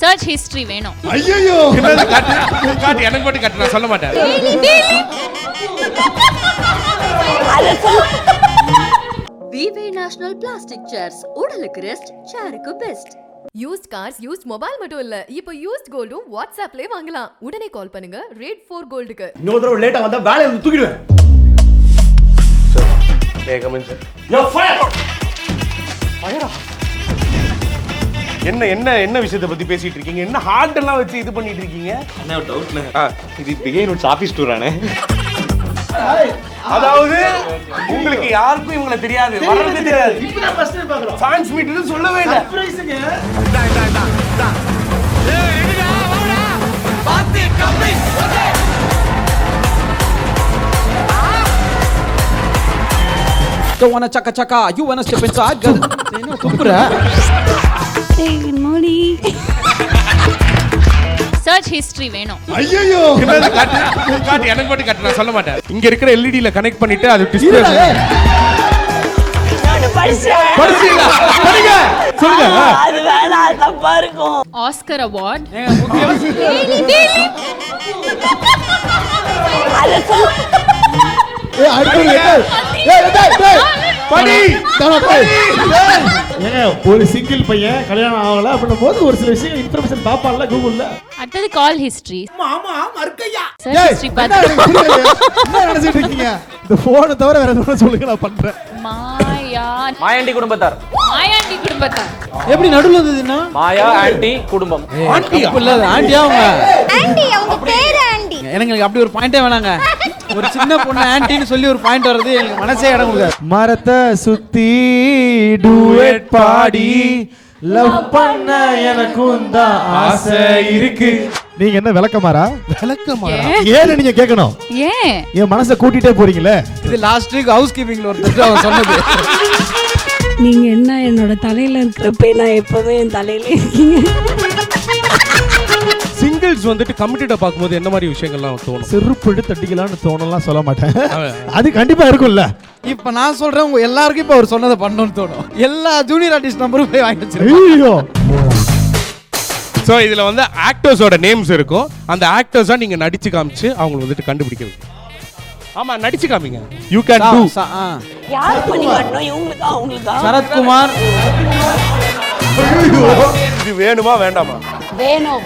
Search history வேணும். ஐயோ காட்டு எனக்கு மட்டும் காட்டு, நான் சொல்ல மாட்டேன். விவே நேஷனல் பிளாஸ்டிக் சேர்ஸ் உடலுக்கு ரெஸ்ட், சேருக்கு best. Used cars, used mobile மட்டும் இல்ல, இப்போ யூஸ்ட் கோல்டும் வாட்ஸ்அப்லயே வாங்கலாம். உடனே கால் பண்ணுங்க ரேட் 4 கோல்டுக்கு. இன்னொரு தடவை லேட்டா வந்தா வேலைய வந்து தூக்கிடுவேன். May I come in, sir? You're fired. என்ன விஷயத்தை பத்தி பேசிட்டு இருக்கீங்க? என்ன ஹார்ட் எல்லாம் வச்சு இது பண்ணிட்டு இருக்கீங்க? என்ன டவுட்ல இது பிகைன் உட்ஸ் ஆபீஸ் டூர் ஆனே. அதாவது உங்களுக்கு யாருக்கும் இவங்களை தெரியாது, வரது தெரியாது. இப்பதான் ஃபர்ஸ்ட் டைம் பார்க்கறோம். ஃபேன்ஸ் மீட்னு சொல்லவே இல்ல. சர்ப்ரைஸ்ங்க. Don't wanna chaka chaka, you wanna step inside, girl. என்ன துப்புற? Hey, good morning. Church history வேணும். ஐயோ காட்டு எனக்கு மட்டும் காட்டு, நான் சொல்ல மாட்டேன். இங்க இருக்கிற எல்இடில கனெக்ட் பண்ணிட்டு அது டிஸ்ப்ளே படிச்சீங்களா? படிங்க சொல்லுங்க. அது வேணா தப்பா இருக்கும். Oscar award. ஏய் அடுத்து ஏய் படி ஏங்க ஒரு சிங்கிள் பையன் கல்யாணம் ஆகல அப்படின்னும் போது ஒரு சில விஷயம் இன்ஃபர்மேஷன் பாப்பான்ல கூகுள்ல. அடுத்தது கால் ஹிஸ்டரி. ஆமா மர்க்கையா. சர்ச் ஹிஸ்டரி பார்த்து என்ன நினைச்சிட்டு இருக்கீங்க? இந்த போனை தவிர வேற எதுவும் சொல்லுங்க, நான் பண்றேன். மாயாண்டி குடும்பத்தார். மாயாண்டி குடும்பத்தார். எப்படி நடுவுல வந்ததுன்னா? மாயா ஆண்டி குடும்பம். ஆண்டி இல்ல, ஆண்டியா அவங்க. ஆண்டி அவங்க பேரு ஆண்டி. எனக்கு அப்படி ஒரு பாயிண்டே வேணாங்க. ஒரு சின்ன பொண்ணு ஆன்ட்டின்னு சொல்லி ஒரு பாயிண்ட் வர்றது எனக்கு மனசே இடம் கொடுக்காது. மரத்தை சுத்தி டூயட் பாடி லவ் பண்ண எனக்கும் தான் ஆசை இருக்கு. நீங்க என்ன விளக்கமாரா? விளக்கமாரா? ஏன்னு நீங்க கேட்கணும். ஏன் என் மனசை கூட்டிட்டே போறீங்களே. இது லாஸ்ட் வீக் ஹவுஸ் கீப்பிங்ல ஒருத்தர் அவன் சொன்னது. நீங்க என்ன என்னோட தலையில இருக்கிறப்ப நான் எப்பவுமே என் தலையில இருக்கீங்க. சிங்கிள்ஸ் வந்துட்டு கமிட்டடா பாக்கும்போது என்ன மாதிரி விஷயங்கள்லாம் தோணும்? செருப்பு எடுத்து தட்டிக்கலாம்னு தோணலாம், சொல்ல மாட்டேன். அது கண்டிப்பா இருக்கும்ல. இப்ப நான் சொல்றேன், உங்க எல்லாருக்கும் இப்ப அவர் சொன்னதை பண்ணணும்னு தோணும். எல்லா ஜூனியர் ஆர்டிஸ்ட் நம்பரும் போய் வாங்கி வச்சிருக்கேன். ஐயோ சோ இதுல வந்து ஆக்டர்ஸோட நேம்ஸ் இருக்கும். அந்த ஆக்டர்ஸா நீங்க நடிச்சு காமிச்சு அவங்க வந்துட்டு கண்டுபிடிக்கிறது. ஆமா நடிச்சு காமிங்க. You can to. யார் பண்ணி காட்டணும்? இவங்களுக்கா அவங்களுக்கா? சரத்குமார். இது வேணுமா வேண்டாமா? வேணும்.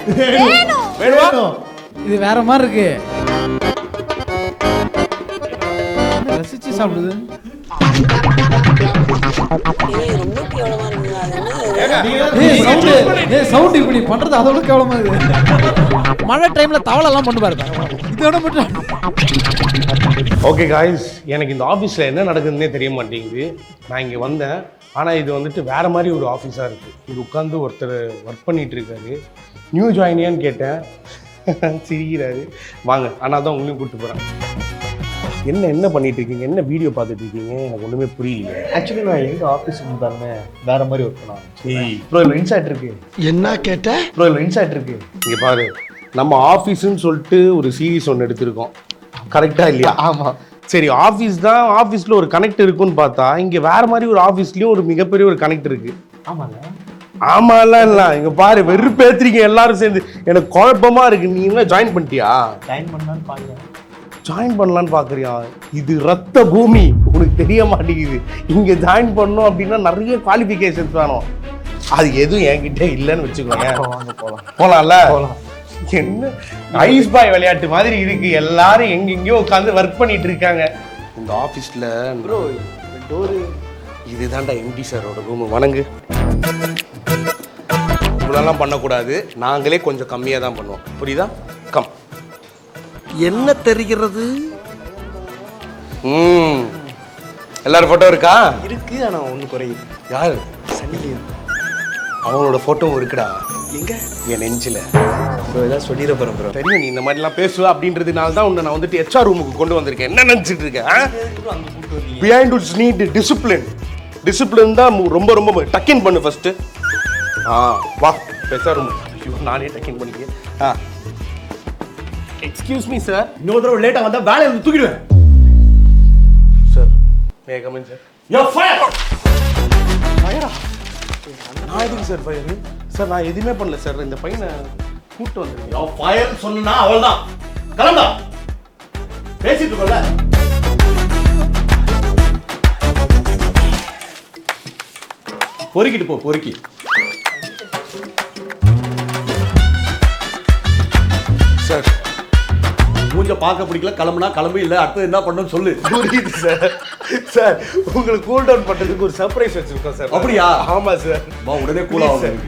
வேணுமா? இது வேற மாதிரி இருக்கு. ரசிச்சு சாப்பிடுது. ரொம்ப கேவலமா இருக்கு. சவுண்ட் இப்படி பண்றது அதோட கேவலமா இருக்கு. மழை டைம்ல தவளை எல்லாம் பண்ணு பாருங்க. இதோட மட்டும். ஓகே காய்ஸ், எனக்கு இந்த ஆஃபீஸில் என்ன நடக்குதுன்னே தெரிய மாட்டேங்குது. நான் இங்கே வந்தேன், ஆனால் இது வந்துட்டு வேறு மாதிரி ஒரு ஆஃபீஸாக இருக்குது. இது உட்காந்து ஒருத்தர் ஒர்க் பண்ணிகிட்டு இருக்காரு. நியூ ஜாயினியான்னு கேட்டேன், சிரிக்கிறாரு. வாங்க, ஆனால் தான் உங்களையும் கூப்பிட்டு போகிறேன். என்ன பண்ணிட்டு இருக்கீங்க? என்ன வீடியோ பார்த்துட்டு இருக்கீங்க? எனக்கு ஒன்றுமே புரியல. ஆக்சுவலி நான் எங்க ஆபீஸ் தானே வேற மாதிரி ஒர்க் பண்ணேன். ப்ரோ இதில் இன்சைட் இருக்கு. என்ன கேட்ட? ப்ரோ இதில் இன்சைட் இருக்கு. இங்கே பாரு, நம்ம ஆஃபீஸுன்னு சொல்லிட்டு ஒரு சீரீஸ் ஒன்று எடுத்திருக்கோம். கரெக்டாக இல்லையா? ஆமா. சரி, ஆஃபீஸ் தான், ஆஃபீஸில் ஒரு கனெக்ட் இருக்குன்னு பார்த்தா இங்கே வேற மாதிரி ஒரு ஆஃபீஸ்லேயும் ஒரு மிகப்பெரிய ஒரு கனெக்ட் இருக்கு. ஆமாங்க. ஆமாலாம் இல்லை, இங்கே பாரு வெறுப்பேத்துறீங்க எல்லாரும் சேர்ந்து. எனக்கு குழப்பமா இருக்கு. நீ என்ன ஜாயின் பண்ணிட்டியா? ஜாயின் பண்ணலான்னு பாக்குறேன். ஜாயின் பண்ணலான்னு பார்க்குறியா? இது ரத்த பூமி, உனக்கு தெரிய மாட்டேங்குது. இங்கே ஜாயின் பண்ணணும் அப்படின்னா நிறைய குவாலிஃபிகேஷன்ஸ் வேணும். அது எதுவும் என்கிட்ட இல்லைன்னு வச்சுக்கோங்க. போகலாம்ல? என்ன ஐஸ் பாய் விளையாட்டு மாதிரி இருக்கு. எல்லாரும் எங்கெங்கயோ உட்காந்து ஒர்க் பண்ணிட்டு இருக்காங்க. இந்த ஆபீஸ்ல ப்ரோ டோர் இதுதான்டா எம்டி சாரோட ரூம். வணங்கு. இவ்வளோலாம் பண்ணக்கூடாது, நாங்களே கொஞ்சம் கம்மியாக தான் பண்ணுவோம், புரியுதா? கம். என்ன தெரிகிறது? எல்லாரும் போட்டோ இருக்கா? இருக்கு, ஆனா ஒண்ணு குறையுது. யாரு? சனிலியன். அவங்களோட போட்டோவும் இருக்குடா. எங்க? என் நெஞ்சில. ப்ரோ ஏதாவது சொல்லிட போறேன் ப்ரோ. தெரியும் நீ இந்த மாதிரிலாம் பேசுவ அப்படின்றதுனால தான் உன்னை நான் வந்துட்டு HR ரூமுக்கு கொண்டு வந்திருக்கேன். என்ன நினச்சிட்டு இருக்கேன்? Behindwoods need discipline. Discipline தான் ரொம்ப ரொம்ப டக்கின் பண்ணு ஃபர்ஸ்ட். வா HR ரூம். நானே டக்கின் பண்ணிக்கிறேன். Excuse me sir. இன்னொரு தடவை லேட்டா வந்தா வேலைய வந்து தூக்கிடுவேன். Sir may I come in sir? You're fired. ஃபயரா? நான் எதுக்கு சார் ஃபயரு? சார் நான் எதுவுமே பண்ணல சார், இந்த பையனை கூப்பிட்டு வந்துருக்கேன். ஃபயர் சொன்னா அவள்தான் கிளம்பா பேசிட்டு இருக்கோம்ல. பொறுக்கிட்டு போ பொறுக்கி. சார் மூஞ்ச பார்க்க பிடிக்கல, கிளம்புனா கிளம்பி இல்லை அடுத்து என்ன பண்ணணும்னு சொல்லு. புரியுது சார். சார் உங்களுக்கு கூல் டவுன் பண்ணுறதுக்கு ஒரு சர்ப்ரைஸ் வச்சுருக்கோம் சார். அப்படியா? ஆமாம் சார். வா உடனே கூல் ஆகும்.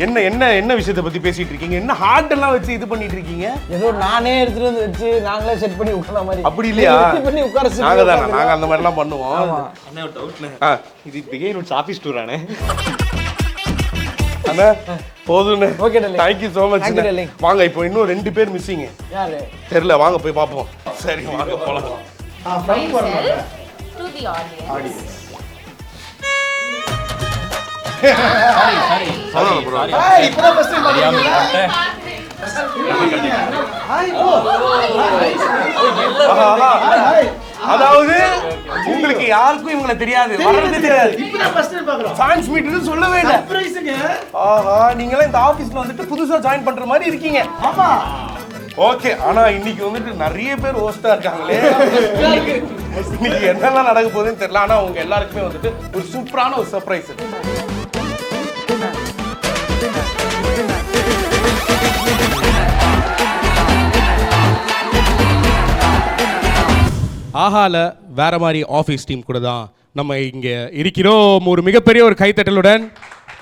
என்ன என்ன என்ன விஷயத்தை பத்தி பேசிட்டு இருக்கீங்க? என்ன ஹார்ட் எல்லாம் வச்சு இது பண்ணிட்டு இருக்கீங்க? ஏதோ நானே எடுத்துட்டு வந்து வச்சு நாங்களே செட் பண்ணி உட்கார மாதிரி. அப்படி இல்லையா? பண்ணி உட்கார நாங்க அந்த மாதிரி எல்லாம் பண்ணுவோம். அண்ணே ஒரு டவுட்ல, இது பிகேன் ஆஃபீஸ் டூர் ஆனே. அண்ணா போதும்ண்ணே. Okay darling. Thank you so much. வாங்க, இப்போ இன்னும் 2 பேர் மிஸ்ஸிங். யாரு தெரியல, வாங்க போய் பார்ப்போம். சரி வாங்க போலாம். To the audience. அதாவது உங்களுக்கு யாருக்கும் இவங்களை தெரியாது, வர்றது தெரியாது. ஃபேன்ஸ் மீட்னு சொல்லவே இல்லை. ஆஹா, நீங்களாம் இந்த ஆபீஸ்ல வந்துட்டு புதுசா ஜாயின் பண்ற மாதிரி இருக்கீங்க. ஆமா ஓகே. ஆனா இன்னைக்கு வந்துட்டு நிறைய பேர் ஹோஸ்டா இருக்காங்களே. இன்னைக்கு என்னெல்லாம் நடக்க போகுதுன்னு தெரியல. ஆனா உங்க எல்லாருக்குமே வந்துட்டு ஒரு சூப்பரான ஒரு சர்ப்ரைஸ். ஆஹால வேற மாதிரி ஆஃபீஸ் டீம் கூட தான் நம்ம இங்கே இருக்கிறோம். ஒரு மிகப்பெரிய ஒரு கைத்தட்டலுடன்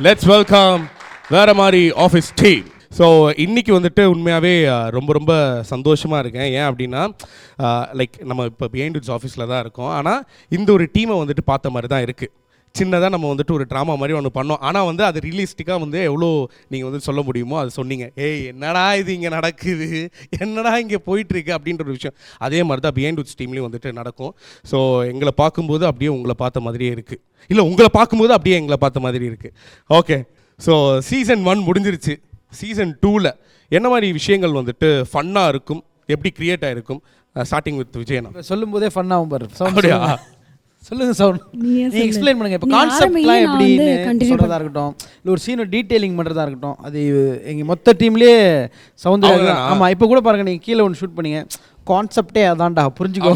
லெட்ஸ் வெல்கம் வேற மாதிரி ஆஃபீஸ் டீம். ஸோ இன்றைக்கி வந்துட்டு உண்மையாகவே ரொம்ப ரொம்ப சந்தோஷமாக இருக்கேன். ஏன் அப்படின்னா லைக் நம்ம இப்போ பிஹைண்ட் இட்ஸ் ஆஃபீஸில் தான் இருக்கோம். ஆனால் இந்த ஒரு டீமை வந்துட்டு பார்த்த மாதிரி தான் இருக்குது. சின்னதாக நம்ம வந்துட்டு ஒரு ட்ராமா மாதிரி ஒன்று பண்ணோம். ஆனால் வந்து அது ரியலிஸ்டிக்காக வந்து எவ்வளோ நீங்கள் வந்து சொல்ல முடியுமோ அது சொன்னீங்க. ஏய் என்னடா இது இங்கே நடக்குது, என்னடா இங்கே போயிட்டுருக்கு அப்படின்ற ஒரு விஷயம். அதே மாதிரி தான் பிஹைண்ட் இட்ஸ் டீம்லேயும் வந்துட்டு நடக்கும். ஸோ எங்களை பார்க்கும்போது அப்படியே உங்களை பார்த்த மாதிரியே இருக்குது, இல்லை உங்களை பார்க்கும்போது அப்படியே எங்களை பார்த்த மாதிரி இருக்குது. ஓகே, ஸோ சீசன் 1 முடிஞ்சிருச்சு. சீசன் 2ல் என்ன மாதிரி விஷயங்கள் வந்துட்டு ஃபன்னாக இருக்கும், எப்படி க்ரியேட் ஆகிருக்கும்? ஸ்டார்டிங் வித் விஜயனா. சொல்லும் போதே ஃபன்னாகும் பாரு. அப்படியா? சொல்லுங்க சவுண்ட், நீங்க எக்ஸ்பிளைன் பண்ணுங்க. இப்போ கான்செப்ட்லாம் எப்படின்னு சொல்றதா இருக்கட்டும், இல்லை ஒரு சீனை டீட்டெயிலிங் பண்ணுறதா இருக்கட்டும், அது எங்கள் மொத்த டீம்லேயே சவுந்தர்யா. ஆமாம், இப்போ கூட பாருங்கள், நீங்கள் கீழே ஒன்று ஷூட் பண்ணீங்க, கான்செப்டே அதான்டா புரிஞ்சுக்கோ.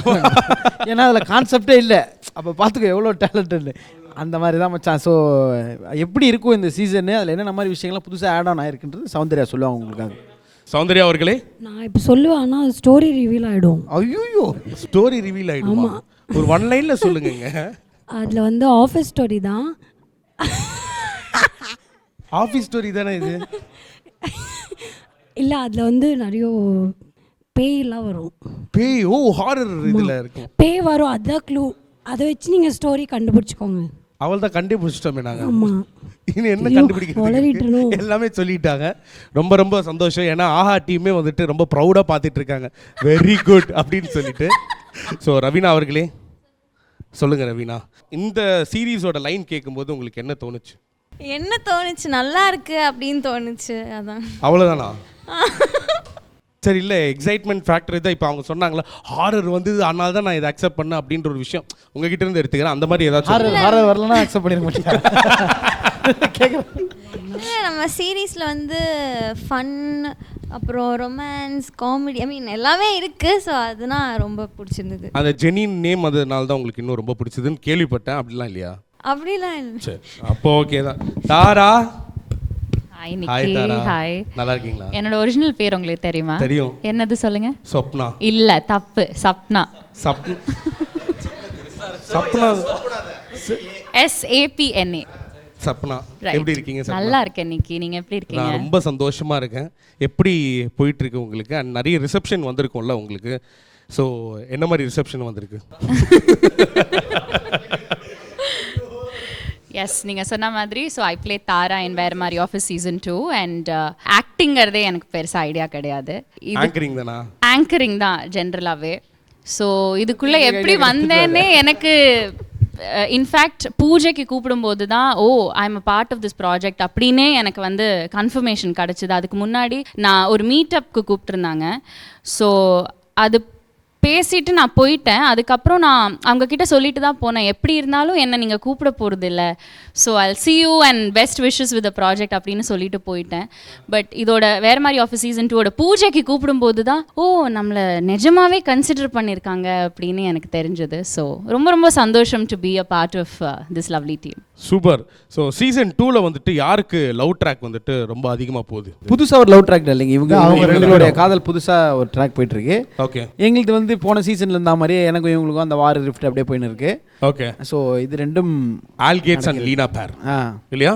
ஏன்னா அதில் கான்செப்டே இல்லை, அப்போ பார்த்துக்கோ எவ்வளோ டேலண்ட் இல்லை. அந்த மாதிரி தான் மச்சான். ஸோ எப்படி இருக்கும் இந்த சீசனு, அதில் என்னென்ன மாதிரி விஷயங்கள்லாம் புதுசாக ஆட் ஆன் ஆயிருக்குன்றது சௌந்தர்யா சொல்லுவாங்க உங்களுக்காக. சௌந்தர்யா அவர்களே. நான் இப்போ சொல்லுவேன், ஆனால் ஸ்டோரி ரிவீல் ஆகிடும். ஐயோ, ஸ்டோரி ரிவீல் ஆகிடும். ஒரு 1 லைனில் சொல்லுங்க. அதில் வந்து ஆஃபீஸ் ஸ்டோரி தான். ஆஃபீஸ் ஸ்டோரி தானே இது? இல்லை, அதில் வந்து நிறைய பேயெல்லாம் வரும். பேய்? ஓ, ஹாரர் இதில் இருக்கும். பேய் வரும், அதுதான் க்ளூ. அதை வச்சு நீங்கள் ஸ்டோரி கண்டுபிடிச்சிக்கோங்க. அவள் தான் கண்டுபிடிச்சிட்டோமே நாங்கள். ஆமாம், இன்னும் என்ன கண்டுபிடிக்கிறது, எல்லாமே சொல்லிட்டாங்க. ரொம்ப ரொம்ப சந்தோஷம். ஏன்னா ஆஹா டீமே வந்துட்டு ரொம்ப ப்ரௌடாக பார்த்துட்டு இருக்காங்க. வெரி குட் அப்படின்னு சொல்லிட்டு. ஸோ ரவீனா அவர்களே சொல்லுங்கள். ரவீனா, இந்த சீரீஸோட லைன் கேட்கும்போது உங்களுக்கு என்ன தோணுச்சு? என்ன தோணுச்சு? நல்லா இருக்கு அப்படின்னு தோணுச்சு. அதான், அவ்வளோதானா? சரி, இல்லை எக்ஸைட்மெண்ட் ஃபேக்டர் தான். இப்போ அவங்க சொன்னாங்களா ஹாரர் வந்து அதனால தான் நான் இதை அக்செப்ட் பண்ணேன் அப்படின்ற ஒரு விஷயம் உங்ககிட்ட இருந்து எடுத்துக்கிறேன். அந்த மாதிரி ஏதாச்சும் ஹாரர் வரலன்னா அக்செப்ட் பண்ணிட மாட்டேன். நம்ம சீரீஸில் வந்து ஃபன், அப்புறம் ரொமான்ஸ், காமெடி, ஐ மீன் எல்லாமே இருக்கு. ஸோ அதுதான் ரொம்ப பிடிச்சிருந்தது. அந்த ஜெனின் நேம் அதனால தான் உங்களுக்கு இன்னும் ரொம்ப பிடிச்சதுன்னு கேள்விப்பட்டேன். அப்படிலாம் இல்லையா? அப்படிலாம் இல்லை. சரி, அப்போ ஓகே தான். தாரா. ஹாய் நிக்கி. ஹாய், நல்லா இருக்கீங்களா? என்னோட ஒரிஜினல் பேர் உங்களுக்கு தெரியுமா? தெரியும். என்னது சொல்லுங்க. சொப்னா. இல்ல, தப்பு. சப்னா. சப்னா. SAPNA. சப்னா. எப்படி இருக்கீங்க? நல்லா இருக்கேன் நிக்கி, நீங்க எப்படி இருக்கீங்க? நான் ரொம்ப சந்தோஷமா இருக்கேன். எப்படி போயிட்டு இருக்கு உங்களுக்கு? நிறைய ரிசப்ஷன் வந்திருக்கும்ல உங்களுக்கு. ஸோ என்ன மாதிரி ரிசப்ஷன் வந்திருக்கு? எஸ், நீங்கள் சொன்ன மாதிரி. ஸோ ஐ பிளே தாரா இன் வேற மாதிரி ஆஃபீஸ் சீசன் 2. அண்ட் ஆக்டிங்கிறதே எனக்கு பெருசாக ஐடியா கிடையாது. ஆங்கரிங் தானா? ஆங்கரிங் தான் ஜென்ரலாகவே. ஸோ இதுக்குள்ளே எப்படி வந்தேன்னே எனக்கு இன்ஃபேக்ட் பூஜைக்கு கூப்பிடும்போது தான் I am a part of this project அப்படின்னே எனக்கு வந்து கன்ஃபர்மேஷன் கிடச்சிது. அதுக்கு முன்னாடி நான் ஒரு மீட்டப்க்கு கூப்பிட்டுருந்தாங்க. ஸோ அது பேசிட்டு நான் போயிட்டேன். அதுக்கப்புறம் நான் அவங்க கிட்ட சொல்லிட்டு தான் போனேன், எப்படி இருந்தாலும் என்ன நீங்கள் கூப்பிட போகிறது இல்லை, so I'll see you and best wishes with the project அப்படின்னு சொல்லிட்டு போயிட்டேன். பட் இதோட வேறு மாதிரி ஆஃபீஸ் சீசன் 2 பூஜைக்கு கூப்பிடும்போது தான் நம்மளை நிஜமாவே கன்சிடர் பண்ணியிருக்காங்க அப்படின்னு எனக்கு தெரிஞ்சது. ஸோ ரொம்ப ரொம்ப சந்தோஷம் to be a part of this lovely team. Super. So season 2ல வந்துட்டு யாருக்கு லவ் ட்ராக் வந்துட்டு ரொம்ப அதிகமாக போகுது? புதுசாக ஒரு லவ் ட்ராக் இல்லைங்க, இவங்களுடைய காதல் புதுசாக ஒரு ட்ராக் போயிட்டு இருக்கு. ஓகே. எங்களுக்கு வந்து போன சீசன்ல இருந்த மாதிரியே எனக்கும் இவங்களுக்கும் அந்த வார் ரிஃப்ட் அப்படியே போயின்னு இருக்கு. ஓகே. ஸோ இது ரெண்டும் ஆல் கேட்ஸ் அண்ட் லீனா பேர் இல்லையா?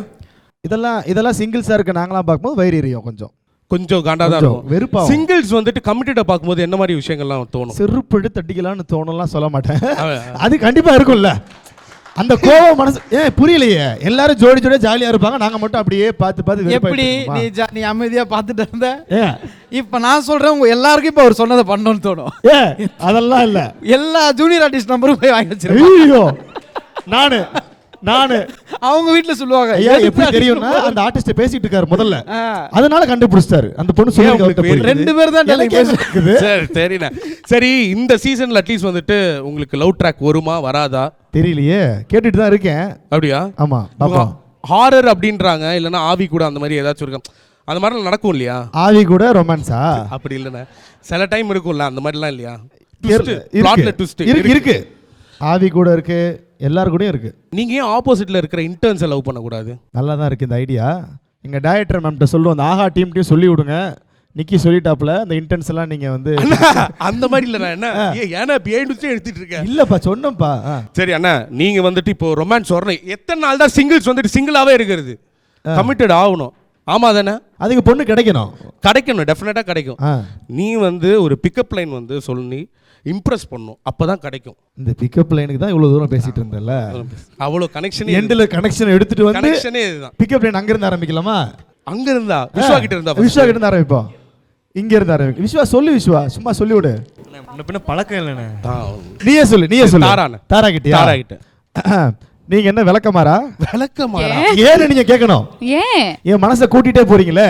இதெல்லாம் சிங்கிள்ஸாக இருக்க நாங்களாம் பார்க்கும்போது வயிறு எரியும், கொஞ்சம் காண்டா தான் இருக்கும், வெறுப்பா. சிங்கிள்ஸ் வந்துட்டு கமிட்டடா பார்க்கும்போது என்ன மாதிரி விஷயங்கள்லாம் தோணும்? செருப்பு எடுத்து தட்டிக்கலாம்னு தோணலாம், சொல்ல மாட்டேன். அது கண்டிப்பா இருக்கும்ல அந்த கோவம் மனசு. புரியலையே, எல்லாரும் ஜோடி ஜோடியா ஜாலியா இருப்பாங்க, நாங்க மட்டும் அப்படியே பார்த்து எப்படி நீ அமைதியா பார்த்துட்டு இருந்த. இப்ப நான் சொல்றேன், உங்க எல்லாருக்கும் இப்ப அவர் சொன்னதை பண்ணணும்னு தோணும். அதெல்லாம் இல்ல, எல்லா ஜூனியர் ஆர்டிஸ்ட் நம்பரும் போய் வாங்கி வச்சிருக்கேன். ஐயோ நானு அவங்க வீட்டுல சொல்லுவாங்க, எப்படி தெரியும்னா அந்த ஆர்டிஸ்ட் பேசிட்டு இருக்காரு முதல்ல, அதனால கண்டுபிடிச்சிட்டாரு அந்த பொண்ணு சொல்லி. 2 பேர் தான் பேசிட்டு. சரிண்ணா. சரி, இந்த சீசன்ல அட்லீஸ்ட் வந்துட்டு உங்களுக்கு லவ் ட்ராக் வருமா வராதா தெரியலையே, கேட்டுட்டு தான் இருக்கேன். அப்படியா? ஆமா. ஹாரர் அப்படின்றாங்க, இல்லைன்னா ஆவி கூட அந்த மாதிரி ஏதாச்சும் இருக்கு, அந்த மாதிரிலாம் நடக்கும் இல்லையா? ஆவி கூட ரொமான்ஸா? அப்படி இல்லைண்ணா, சில டைம் இருக்கும்ல அந்த மாதிரிலாம் இல்லையா? இருக்கு, ஆவி கூட இருக்கு, எல்லாரும் கூடயும் இருக்கு. நீங்க ஏன் ஆப்போசிட்ல இருக்கிற இன்டர்ன்ஸை லவ் பண்ணக்கூடாது? நல்லா தான் இருக்கு இந்த ஐடியா. எங்க டைரக்டர் மேம்கிட்ட சொல்லுவோம், அந்த ஆஹா டீம்கிட்டையும் சொல்லி விடுங்க, நிக்கி சொல்லிட்டாப்ல அந்த இன்டென்ஸ் எல்லாம் நீங்க வந்து அந்த மாதிரி இல்ல. நான் என்ன ஏன்னா பிஹைண்ட் எடுத்துட்டு இருக்கேன். இல்லப்பா சொன்னப்பா. சரி அண்ணா, நீங்க வந்துட்டு இப்போ ரொமான்ஸ் வரணும், எத்தனை நாள் தான் சிங்கிள்ஸ் வந்துட்டு சிங்கிளாவே இருக்கிறது? கமிட்டட் ஆகணும். ஆமா தானே? அதுக்கு பொண்ணு கிடைக்கணும், டெஃபினட்டா கிடைக்கும். நீ வந்து ஒரு பிக்கப் லைன் வந்து சொல்லி இம்ப்ரெஸ் பண்ணும், அப்பதான் கிடைக்கும். இந்த பிக்கப் லைனுக்கு தான் இவ்வளவு தூரம் பேசிட்டு இருந்தல, அவ்வளவு கனெக்ஷன் எண்ட்ல கனெக்ஷன் எடுத்துட்டு வந்து கனெக்ஷனே இதுதான். பிக்கப் லைன் அங்க இருந்து ஆரம்பிக்கலாமா? அங்க இருந்தா விஸ்வா கிட்ட இருந்து ஆரம்பிப்போம். இங்க இருந்து ஆரம்பிக்கும். விஸ்வா சொல்லு, விஸ்வா சும்மா சொல்லி விடு. பின்ன பழக்கம் இல்லைண்ணே. நீயே சொல்லு. தாரா கிட்ட நீங்க என்ன விளக்கமாறா? ஏன்னு நீங்க கேட்கணும். என் மனசை கூட்டிட்டே போறீங்களே.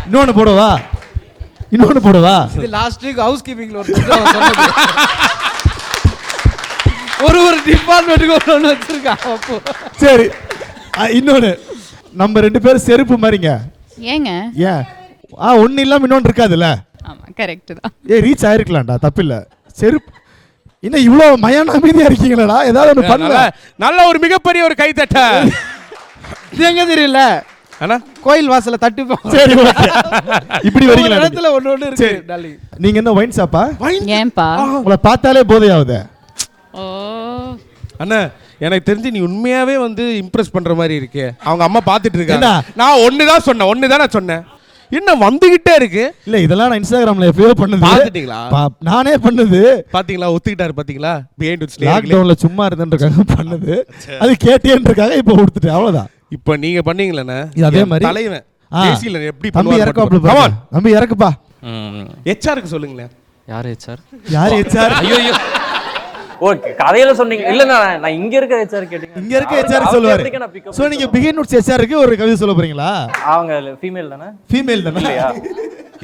இன்னொன்னு போடுவா. இது லாஸ்ட் வீக் ஹவுஸ் கீப்பிங்ல ஒரு டிபார்ட்மெண்ட்டுக்கு ஒன்று வச்சிருக்கான். அப்போ சரி, இன்னொன்னு நம்ம 2 பேரும் செருப்பு மாதிரிங்க. ஏங்க? ஒன்னு இல்லாம இன்னொன்று இருக்காதுல்ல? ஆமா, கரெக்ட் தான். ரீச் ஆயிருக்கலாம்டா, தப்பில்ல. செருப்பு இன்னும் இவ்வளவு மயான அமைதியா இருக்கீங்களா? ஏதாவது ஒன்று பண்ணல. நல்ல ஒரு மிகப்பெரிய ஒரு கைத்தட்ட. இது எங்க தெரியல அண்ணா, கோயில் வாசல்ல தட்டு. சரி, இப்படி வரீங்களா? இடத்துல ஒண்ணு இருக்கு. நீங்க என்ன ஒயின் ஷாப்பா? ஏன்பா உங்களை பார்த்தாலே போதையாவுதே. அண்ணா, எனக்கு தெரிஞ்சு நீ உண்மையாவே வந்து இம்ப்ரெஸ் பண்ற மாதிரி இருக்கே. அவங்க அம்மா பாத்துட்டு இருக்காங்க. நான் ஒண்ணுதான் சொன்னேன். என்ன வந்துகிட்டே இருக்கு? இல்ல, இதெல்லாம் நான் இன்ஸ்டாகிராம்ல எப்பயோ பண்ணது. பாத்துட்டீங்களா? நானே பண்ணது. பாத்தீங்களா? ஒத்துக்கிட்டாரு பாத்தீங்களா? லாக்டவுன்ல சும்மா இருந்தன்றக்காக பண்ணது. அது கேட்டேன்றக்காக இப்ப கொடுத்துட்டேன், அவ்வளவுதான். இப்ப நீங்க பண்ணீங்களே அதே மாதிரி தலைவன் தேசியில எப்படி தம்பி இறக்கப்ல. தம்பி இறக்குப்பா. ஹெச்ஆருக்கு சொல்லுங்களேன். யார் ஹெச்ஆர்? ஐயோ ஓகே, கதையில சொன்னீங்க. இல்ல நான் இங்க இருக்க ஹெச்ஆர் கேட்டீங்க. இங்க இருக்க ஹெச்ஆர் சொல்லுவாரு. சோ நீங்க பிகின் நோட்ஸ் ஹெச்ஆருக்கு ஒரு கவிதை சொல்ல போறீங்களா? அவங்க ஃபீமேல் தானே? ஃபீமேல் தானே?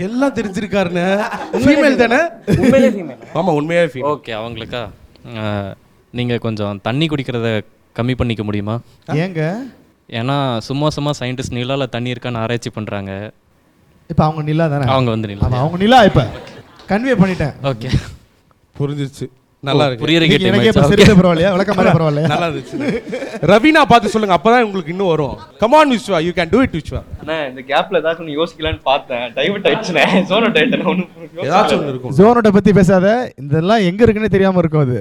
எல்லாம் தெரிஞ்சிருக்காருன்னு. ஃபீமேல் தானே? உண்மையிலே ஃபீமேல். ஆமா, உண்மையாவே ஃபீமேல். ஓகே, அவங்களுக்கா நீங்க கொஞ்சம் தண்ணி குடிக்கிறத கம்மி பண்ணிக்க முடியுமா? ஏங்க? ஏன்னா சும்மா சயின்டிஸ்ட் நிலால தண்ணி இருக்கான்னு ஆராய்ச்சி பண்றாங்க. இப்போ அவங்க நிலா தானே? அவங்க வந்து நிலா. அவங்க நிலா. இப்ப கன்வே பண்ணிட்டேன். ஓகே, புரிஞ்சிருச்சு. நல்லா இருக்கு. புரியற கேட்டே பரவாயில்லையா? விளக்க மாதிரி பரவாயில்லையா? நல்லா இருந்துச்சு. ரவீனா பார்த்து சொல்லுங்க, அப்பதான் உங்களுக்கு இன்னும் வரும். Come on Vishwa, you can do it Vishwa. அண்ணா, இந்த கேப்ல ஏதாவது ஒன்னு யோசிக்கலாம்னு பார்த்தேன். டைவர்ட் ஆயிடுச்சுனே. ஜோன் அவுட் ஆயிட்டேன். ஏதாச்சும் ஒன்னு இருக்கும். ஜோன் அவுட் பத்தி பேசாத. இதெல்லாம் எங்க இருக்குன்னு தெரியாம இருக்கும். அது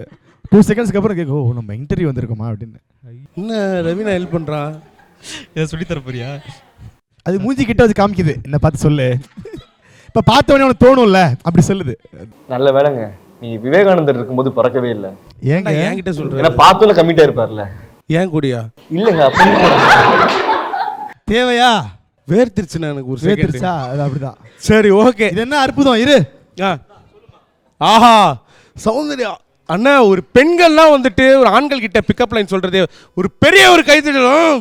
2 செகண்ட்ஸ்க்கு அப்புறம் கேட்கும், ஓ நம்ம இன்டர்வியூ வந்திருக்கோமா அப்படின்னு. என்ன ரவீனா ஹெல்ப் பண்றா? இதை சொல்லி தர போறியா? அது மூஞ்சி கிட்ட வச்சு காமிக்குது, என்ன பார்த்து சொல்லு. இப்ப பார்த்தவனே உனக்கு தோணும்ல, அப்படி சொல்லுது. நல்ல வேலைங்க, நீ விவேகானந்தர் இருக்கும்போது பறக்கவே இல்லை. ஏங்க என்கிட்ட சொல்ற? ஏன்னா பார்த்தோன்னு கம்மிட்டா இருப்பார்ல. ஏன் கூடியா? இல்லங்க, அப்படி தேவையா? வேர்த்திருச்சுன்னா எனக்கு ஒரு செகண்ட். வேர்த்திருச்சா? அது அப்படிதான். சரி, ஓகே. இது என்ன அற்புதம் இரு. ஆஹா, சௌந்தர்யா அண்ணா, ஒரு பெண்கள்லாம் வந்துட்டு ஒரு ஆண்கள் கிட்ட பிக்கப் லைன் சொல்றதே ஒரு பெரிய ஒரு கைத்தட்டலும்.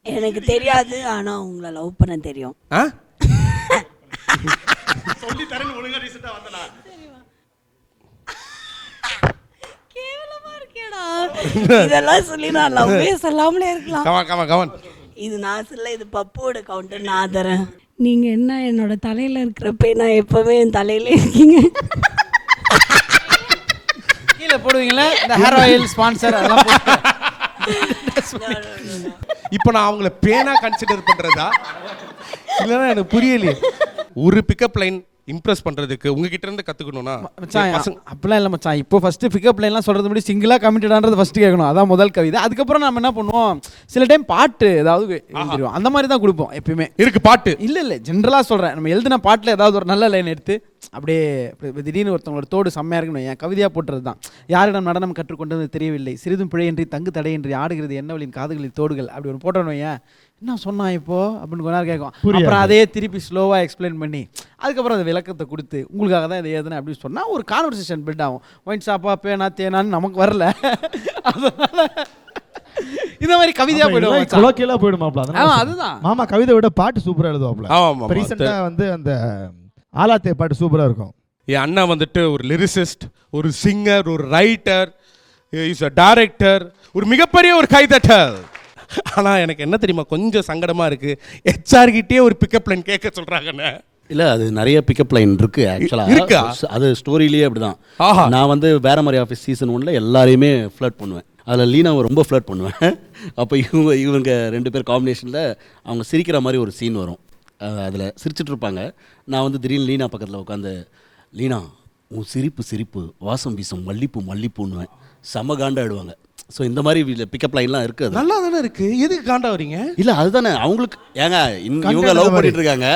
எனக்கு தெரியாது, ஆனா உங்களை லவ் பண்ண தெரியும். சொல்லி தரேன்னு ஒழுங்கா ரீசெண்டா வந்தனா கேவலமா இருக்கேடா. இதெல்லாம் சொல்லி நான் லவ்வே சொல்லாமலே இருக்கலாம். கமான் இது நான் சொல்ல, இது பப்புவோட கவுண்டர் நான் தரேன். நீங்க என்ன என்னோட தலையில இருக்கிறப்ப நான் எப்பவுமே என் தலையில இருக்கீங்க. கீழே போடுவீங்களா இந்த ஹேர் ஆயில் ஸ்பான்சர் அதெல்லாம் போட்டு. இப்போ நான் அவங்கள பேனா கன்சிடர் பண்றதா இல்லைன்னா எனக்கு புரியலையே. ஒரு பிக்கப் லைன் இம்ப்ரெஸ் பண்றதுக்கு உங்ககிட்ட இருந்து கத்துக்கணும்னா மச்சான் அப்படிலாம் இல்லை மச்சான். இப்போ ஃபர்ஸ்ட் பிக்கப் லைன்லாம் சொல்றது முன்னாடி சிங்கிளா கமிட்டடான்றது ஃபர்ஸ்ட் கேட்கணும். அதான் முதல் கவிதை. அதுக்கப்புறம் நம்ம என்ன பண்ணுவோம், சில டைம் பாட்டு ஏதாவது எழுதிடுவோம், அந்த மாதிரி தான் கொடுப்போம் எப்பயுமே. இருக்கு பாட்டு இல்லை ஜென்ரலாக சொல்கிறேன். நம்ம எழுதின பாட்டில் ஏதாவது ஒரு நல்ல லைன் எடுத்து அப்படியே திடீர்னு ஒருத்தவங்களோட தோடு செம்மையாக இருக்கணும். என் கவிதையாக போட்டுறது தான். யாரிடம் நடனம் கற்றுக்கொண்டது தெரியவில்லை, சிறிதும் பிழையின்றி தங்கு தடையின்றி ஆடுகிறது என்னவளின் காதுகளில் தோடுகள். அப்படி ஒன்று போட்டோன்னு ஏன் என்ன சொன்னான் இப்போ அப்படின்னு கொஞ்ச நேரம் கேட்கும். அப்புறம் அதே திருப்பி ஸ்லோவாக எக்ஸ்பிளைன் பண்ணி அதுக்கப்புறம் அந்த விளக்கத்தை கொடுத்து உங்களுக்காக தான் இதை எழுதுனேன் அப்படின்னு சொன்னால் ஒரு கான்வர்சேஷன் பில்ட் ஆகும். ஒயின் ஷாப்பா பேனா தேனான்னு நமக்கு வரல, அதனால இந்த மாதிரி கவிதையா போயிடுவோம். கொலோக்கியலா போயிடுமாப்ல. அதுதான் மாமா கவிதை விட பாட்டு சூப்பரா எழுதுவாப்ல. ஆமா ரீசெண்டா வந்து அந்த ஆலாத்தே பாட்டு சூப்பரா இருக்கும். என் அண்ணா வந்துட்டு ஒரு லிரிசிஸ்ட், ஒரு சிங்கர், ஒரு ரைட்டர், இஸ் அ டைரக்டர், ஒரு மிகப்பெரிய ஒரு கைதட்டல். ஆனா எனக்கு என்ன தெரியுமா கொஞ்சம் சங்கடமா இருக்கு, ஹெச்ஆர் கிட்டே ஒரு பிக்கப் லைன் கேட்க சொல்றாங்கன்னு. இல்லை அது நிறைய பிக்கப் லைன் இருக்குது ஆக்சுவலாக. இருக்கா? அது ஸ்டோரியிலேயே அப்படி தான். ஆஹா. நான் வந்து வேற மாதிரி ஆஃபீஸ் சீசன் 1 எல்லாரையுமே ஃப்ளர்ட் பண்ணுவேன். அதில் லீனாவை ரொம்ப ஃப்ளர்ட் பண்ணுவேன். அப்போ இவங்க 2 பேர் காம்பினேஷனில் அவங்க சிரிக்கிற மாதிரி ஒரு சீன் வரும். அதில் சிரிச்சிட்டு இருப்பாங்க. நான் வந்து திடீர்னு லீனா பக்கத்தில் உட்காந்து, லீனா உன் சிரிப்பு வாசம் வீசும் மல்லிப்பூன்னுவேன். செம காண்டா ஆயிடுவாங்க. ஸோ இந்த மாதிரி பிக்கப் லைன்லாம் இருக்குது. நல்லா தானே இருக்கு, எதுக்கு காண்டா வரீங்க? இல்லை அதுதானே அவங்களுக்கு ஏங்க இவங்க லவ் பண்ணிட்டு இருக்காங்க.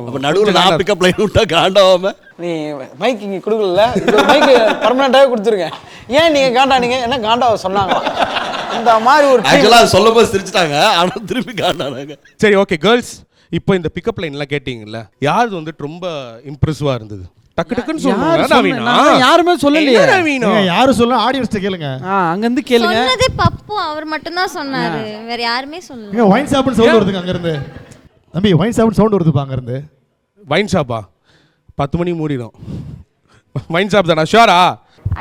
அப்போ நடுவில் நான் பிக்கப் லைன் விட்டா காண்டாவாம. நீ மைக் இங்கே கொடுக்கல, மைக் பர்மனெண்ட்டாகவே கொடுத்துருங்க. ஏன் நீங்கள் காண்டானீங்க, என்ன காண்டாவை சொன்னாங்க இந்த மாதிரி ஒரு ஆக்சுவலாக சொல்லும் போது சிரிச்சிட்டாங்க, ஆனால் திருப்பி காண்டானாங்க. சரி ஓகே கேர்ள்ஸ், இப்போ இந்த பிக்கப் லைன்லாம் கேட்டீங்கல்ல, யாரு வந்துட்டு ரொம்ப இம்ப்ரெசிவாக இருந்தது? டக்கு டக்குன்னு சொல்லுங்க. யாருமே சொல்லலையே. யாரும் சொல்ல, ஆடியன்ஸ் கேளுங்க. அங்க இருந்து கேளுங்க. சொன்னதே பப்பு அவர் மட்டும் தான் சொன்னாரு, வேற யாருமே சொல்லல. ஏங்க வைன் ஷாப்னு சவுண்ட் வருதுங்க அங்க இருந்து. தம்பி வைன் ஷாப்னு சவுண்ட் வருதுப்பா அங்க இருந்து. வைன் ஷாப்பா 10 மணி மூடிடும். வைன் ஷாப் தானா? ஷூரா?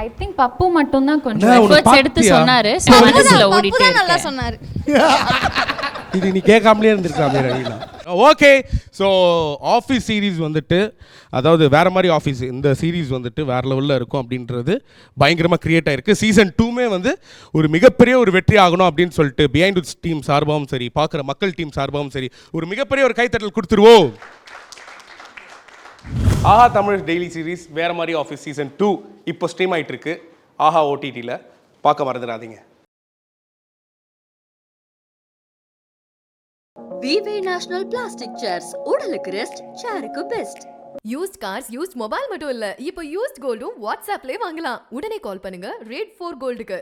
ஐ திங்க் பப்பு மட்டும் தான் கொஞ்சம் எஃபர்ட்ஸ் எடுத்து சொன்னாரு. மனசுல ஓடிட்டே இருக்கு. நல்லா சொன்னாரு. இது நீ கேட்காமலே இருந்திருக்காமே Raveena. Okay, so office series வந்துட்டு, அதாவது வேறு மாதிரி ஆஃபீஸ், இந்த சீரீஸ் வந்துட்டு வேறு லெவலில் இருக்கும் அப்படின்றது பயங்கரமாக க்ரியேட் ஆகிருக்கு. சீசன் 2மே வந்து ஒரு மிகப்பெரிய ஒரு வெற்றி ஆகணும் அப்படின்னு சொல்லிட்டு பிஹைண்ட் விட்ஸ் டீம் சார்பாகவும் சரி, பார்க்குற மக்கள் டீம் சார்பாகவும் சரி, ஒரு மிகப்பெரிய ஒரு கைத்தட்டல் கொடுத்துருவோம். ஆஹா தமிழ் டெய்லி சீரீஸ் வேறு மாதிரி ஆஃபீஸ் சீசன் 2 இப்போ ஸ்ட்ரீம் ஆகிட்டு இருக்கு ஆஹா ஓடிடியில். பார்க்க மறந்துடாதீங்க. விவே நேஷனல் பிளாஸ்டிக் சேர்ஸ் உடலுக்கு ரெஸ்ட், சேருக்கு best. Used cars, used mobile மட்டும் இல்ல, இப்போ யூஸ்ட் கோல்டும் வாட்ஸ்அப்லயே வாங்கலாம். உடனே கால் பண்ணுங்க Red 4 Goldக்கு.